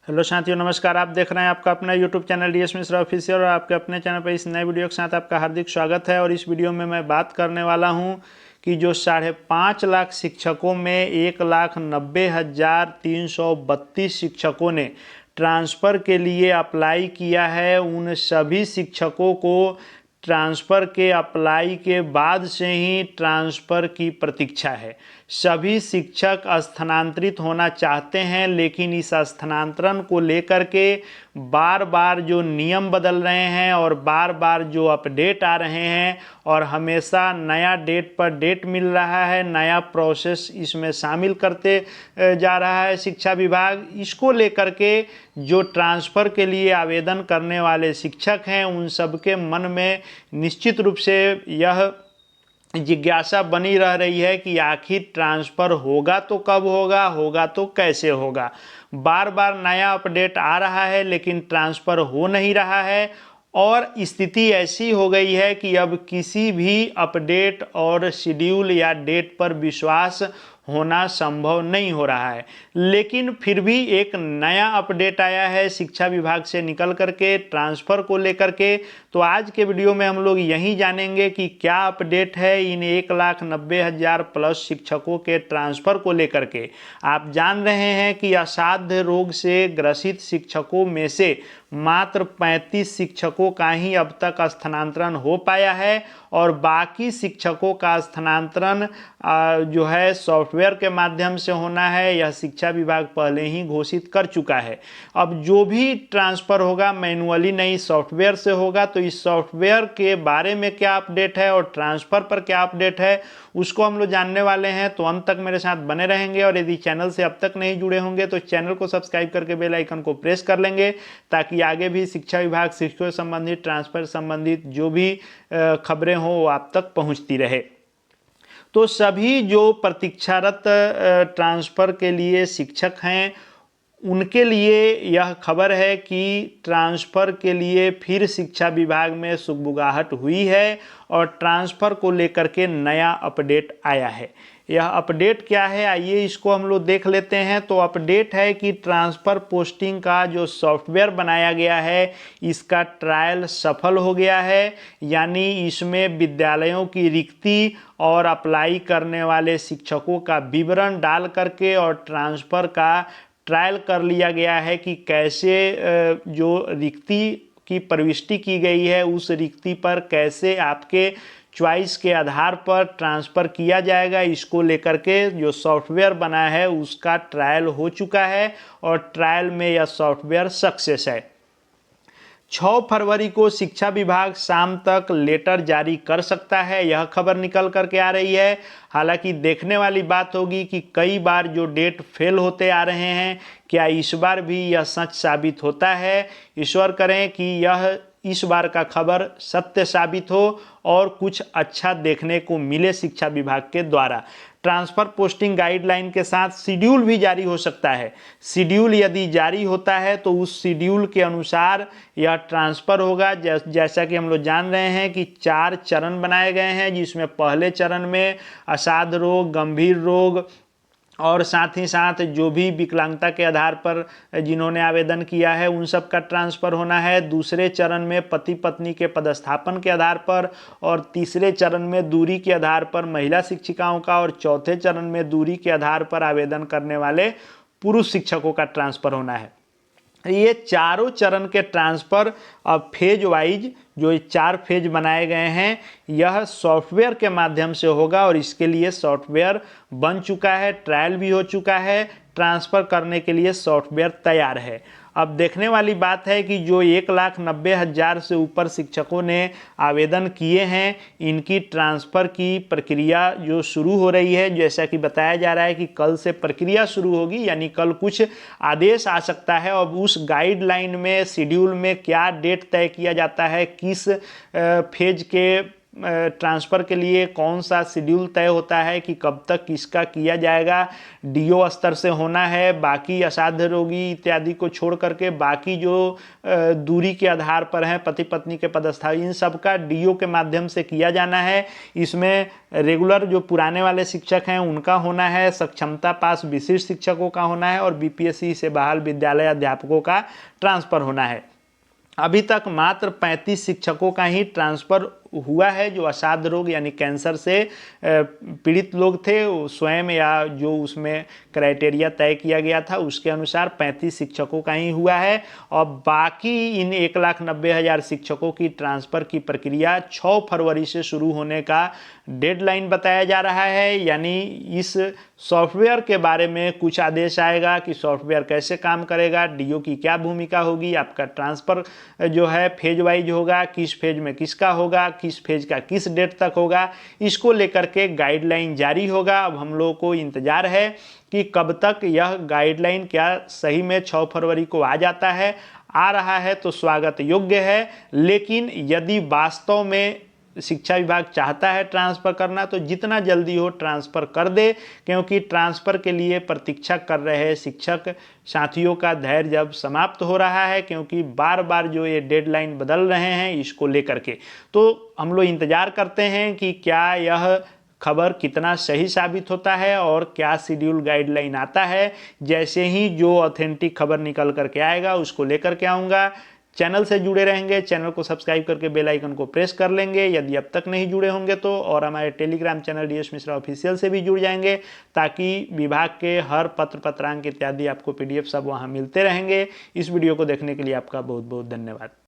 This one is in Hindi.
हेलो साथियों, नमस्कार। आप देख रहे हैं आपका अपना YouTube channel DS Mishra official और आपके अपने चैनल पर इस नए वीडियो के साथ आपका हार्दिक स्वागत है। और इस वीडियो में मैं बात करने वाला हूं कि जो 5.5 लाख शिक्षकों में 1,90,332 शिक्षकों ने ट्रांसफ़र के लिए अप्लाई किया है, उन सभी शिक्षकों को ट्रांसफ़र के अप्लाई के बाद से ही ट्रांसफ़र की प्रतीक्षा है। सभी शिक्षक स्थानांतरित होना चाहते हैं, लेकिन इस स्थानांतरण को लेकर के बार बार जो नियम बदल रहे हैं और बार बार जो अपडेट आ रहे हैं और हमेशा नया डेट पर डेट मिल रहा है, नया प्रोसेस इसमें शामिल करते जा रहा है शिक्षा विभाग। इसको लेकर के जो ट्रांसफ़र के लिए आवेदन करने वाले शिक्षक हैं, उन सबके मन में निश्चित रूप से यह जिज्ञासा बनी रह रही है कि आखिर ट्रांसफ़र होगा तो कब होगा, होगा तो कैसे होगा। बार बार नया अपडेट आ रहा है लेकिन ट्रांसफ़र हो नहीं रहा है और स्थिति ऐसी हो गई है कि अब किसी भी अपडेट और शेड्यूल या डेट पर विश्वास होना संभव नहीं हो रहा है। लेकिन फिर भी एक नया अपडेट आया है शिक्षा विभाग से निकल करके ट्रांसफ़र को लेकर के। तो आज के वीडियो में हम लोग यही जानेंगे कि क्या अपडेट है इन 1,90,000 प्लस शिक्षकों के ट्रांसफ़र को लेकर के। आप जान रहे हैं कि असाध्य रोग से ग्रसित शिक्षकों में से मात्र 35 शिक्षकों का ही अब तक स्थानांतरण हो पाया है और बाकी शिक्षकों का स्थानांतरण जो है सॉफ्टवेयर के माध्यम से होना है। यह शिक्षा विभाग पहले ही घोषित कर चुका है। अब जो भी ट्रांसफ़र होगा मैनुअली नहीं, सॉफ्टवेयर से होगा। तो इस सॉफ्टवेयर के बारे में क्या अपडेट है और ट्रांसफ़र पर क्या अपडेट है, उसको हम लोग जानने वाले हैं। तो अंत तक मेरे साथ बने रहेंगे और यदि चैनल से अब तक नहीं जुड़े होंगे तो चैनल को सब्सक्राइब करके बेल आइकन को प्रेस कर लेंगे, ताकि आगे भी शिक्षा विभाग शिक्षकों से संबंधित ट्रांसफ़र संबंधित जो भी खबरें हों वो आप तक पहुंचती रहे। तो सभी जो प्रतीक्षारत ट्रांसफ़र के लिए शिक्षक हैं, उनके लिए यह खबर है कि ट्रांसफ़र के लिए फिर शिक्षा विभाग में सुगबुगाहट हुई है और ट्रांसफ़र को लेकर के नया अपडेट आया है। यह अपडेट क्या है, आइए इसको हम लोग देख लेते हैं। तो अपडेट है कि ट्रांसफ़र पोस्टिंग का जो सॉफ्टवेयर बनाया गया है, इसका ट्रायल सफल हो गया है। यानी इसमें विद्यालयों की रिक्ति और अप्लाई करने वाले शिक्षकों का विवरण डाल करके और ट्रांसफ़र का ट्रायल कर लिया गया है कि कैसे जो रिक्ति की प्रविष्टि की गई है उस रिक्ति पर कैसे आपके चॉइस के आधार पर ट्रांसफ़र किया जाएगा। इसको लेकर के जो सॉफ्टवेयर बना है उसका ट्रायल हो चुका है और ट्रायल में यह सॉफ्टवेयर सक्सेस है। 6 फरवरी को शिक्षा विभाग शाम तक लेटर जारी कर सकता है, यह खबर निकल करके आ रही है। हालांकि देखने वाली बात होगी कि कई बार जो डेट फेल होते आ रहे हैं, क्या इस बार भी यह सच साबित होता है। ईश्वर करें कि यह इस बार का खबर सत्य साबित हो और कुछ अच्छा देखने को मिले शिक्षा विभाग के द्वारा। ट्रांसफ़र पोस्टिंग गाइडलाइन के साथ शेड्यूल भी जारी हो सकता है। शेड्यूल यदि जारी होता है तो उस शेड्यूल के अनुसार यह ट्रांसफ़र होगा। जैसा कि हम लोग जान रहे हैं कि 4 चरण बनाए गए हैं, जिसमें पहले चरण में असाध्य रोग, गंभीर रोग और साथ ही साथ जो भी विकलांगता के आधार पर जिन्होंने आवेदन किया है उन सब का ट्रांसफ़र होना है। दूसरे चरण में पति पत्नी के पदस्थापन के आधार पर और तीसरे चरण में दूरी के आधार पर महिला शिक्षिकाओं का और चौथे चरण में दूरी के आधार पर आवेदन करने वाले पुरुष शिक्षकों का ट्रांसफ़र होना है। ये चारों चरण के ट्रांसफ़र अब फेज वाइज जो 4 फेज बनाए गए हैं, यह सॉफ्टवेयर के माध्यम से होगा और इसके लिए सॉफ्टवेयर बन चुका है, ट्रायल भी हो चुका है, ट्रांसफ़र करने के लिए सॉफ्टवेयर तैयार है। अब देखने वाली बात है कि जो 1,90,000 से ऊपर शिक्षकों ने आवेदन किए हैं, इनकी ट्रांसफ़र की प्रक्रिया जो शुरू हो रही है, जैसा कि बताया जा रहा है कि कल से प्रक्रिया शुरू होगी, यानी कल कुछ आदेश आ सकता है। अब उस गाइडलाइन में शेड्यूल में क्या डेट तय किया जाता है, किस फेज के ट्रांसफ़र के लिए कौन सा शेड्यूल तय होता है कि कब तक किसका किया जाएगा। डीओ स्तर से होना है, बाकी असाध्य रोगी इत्यादि को छोड़ करके बाकी जो दूरी के आधार पर हैं पति पत्नी के पदस्थाई, इन सब का डीओ के माध्यम से किया जाना है। इसमें रेगुलर जो पुराने वाले शिक्षक हैं उनका होना है, सक्षमता पास विशिष्ट शिक्षकों का होना है और बीपीएससी से बहाल विद्यालय अध्यापकों का ट्रांसफ़र होना है। अभी तक मात्र 35 शिक्षकों का ही ट्रांसफ़र हुआ है जो असाध्य रोग यानी कैंसर से पीड़ित लोग थे, स्वयं या जो उसमें क्राइटेरिया तय किया गया था उसके अनुसार 35 शिक्षकों का ही हुआ है। और बाकी इन 1,90,000 शिक्षकों की ट्रांसफ़र की प्रक्रिया 6 फरवरी से शुरू होने का डेडलाइन बताया जा रहा है। यानी इस सॉफ्टवेयर के बारे में कुछ आदेश आएगा कि सॉफ्टवेयर कैसे काम करेगा, डीओ की क्या भूमिका होगी, आपका ट्रांसफ़र जो है फेज वाइज होगा, किस फेज में किसका होगा, किस फेज का किस डेट तक होगा, इसको लेकर के गाइडलाइन जारी होगा। अब हम लोगों को इंतज़ार है कि कब तक यह गाइडलाइन क्या सही में 6 फरवरी को आ जाता है। आ रहा है तो स्वागत योग्य है, लेकिन यदि वास्तव में शिक्षा विभाग चाहता है ट्रांसफ़र करना तो जितना जल्दी हो ट्रांसफ़र कर दे, क्योंकि ट्रांसफ़र के लिए प्रतीक्षा कर रहे शिक्षक साथियों का धैर्य जब समाप्त हो रहा है, क्योंकि बार बार जो ये डेडलाइन बदल रहे हैं इसको लेकर के। तो हम लोग इंतज़ार करते हैं कि क्या यह खबर कितना सही साबित होता है और क्या शेड्यूल गाइडलाइन आता है। जैसे ही जो ऑथेंटिक खबर निकल करके आएगा उसको लेकर के आऊँगा। चैनल से जुड़े रहेंगे, चैनल को सब्सक्राइब करके बेल आइकन को प्रेस कर लेंगे यदि अब तक नहीं जुड़े होंगे तो, और हमारे Telegram channel DS Mishra official से भी जुड़ जाएंगे ताकि विभाग के हर पत्र पत्रांक इत्यादि आपको पीडीएफ सब वहां मिलते रहेंगे। इस वीडियो को देखने के लिए आपका बहुत बहुत धन्यवाद।